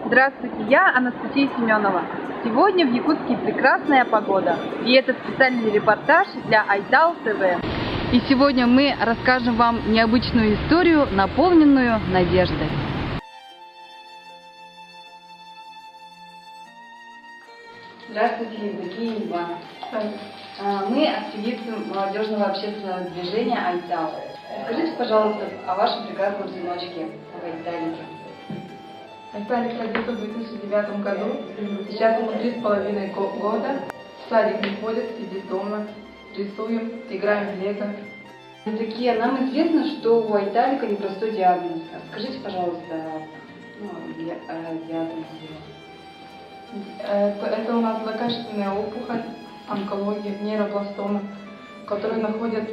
Здравствуйте, я Анастасия Семенова. Сегодня в Якутске прекрасная погода, и это специальный репортаж для Айтал ТВ. И сегодня мы расскажем вам необычную историю, наполненную надеждой. Здравствуйте, Евдокия и Иван. Мы активисты молодежного общественного движения Айтал. Скажите, пожалуйста, о вашем прекрасном сыночке, о Айталике. Айталик родился в 2009 году. Сейчас ему 3,5 года. В садик не ходит, сидит дома. Рисуем, играем в лего. Евдокия, нам известно, что у Айталика непростой диагноз. Скажите, пожалуйста, диагноз его. Это у нас злокачественная опухоль, онкология, нейробластома, которую находят,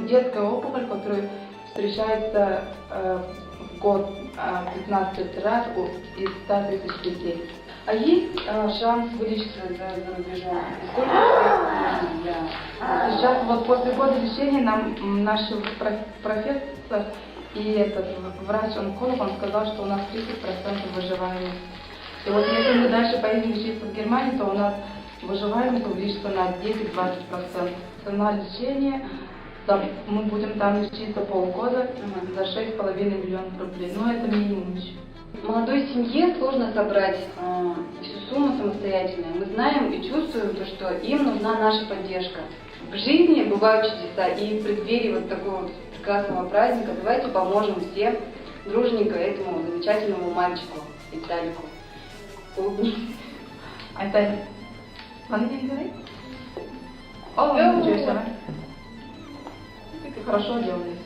детская опухоль, которая встречается в год 15 раз из 100 тысяч детей. А есть шанс вылечиться за рубежом? И сколько нужно для... Сейчас вот после года лечения нам наш профессор и этот врач-онколог, он сказал, что у нас 30% выживаемости. И вот если мы дальше поедем лечиться в Германии, то у нас выживаемость увеличится на 10-20%. Цена лечения, мы будем там лечиться полгода за 6,5 миллионов рублей. Но это минимум еще. Молодой семье сложно собрать всю сумму самостоятельно. Мы знаем и чувствуем, что им нужна наша поддержка. В жизни бывают чудеса, и в преддверии вот такого вот прекрасного праздника давайте поможем всем дружненько этому замечательному мальчику, Виталику. Айталик, надо не говорить? О, ничего себе. Ты хорошо делаешь.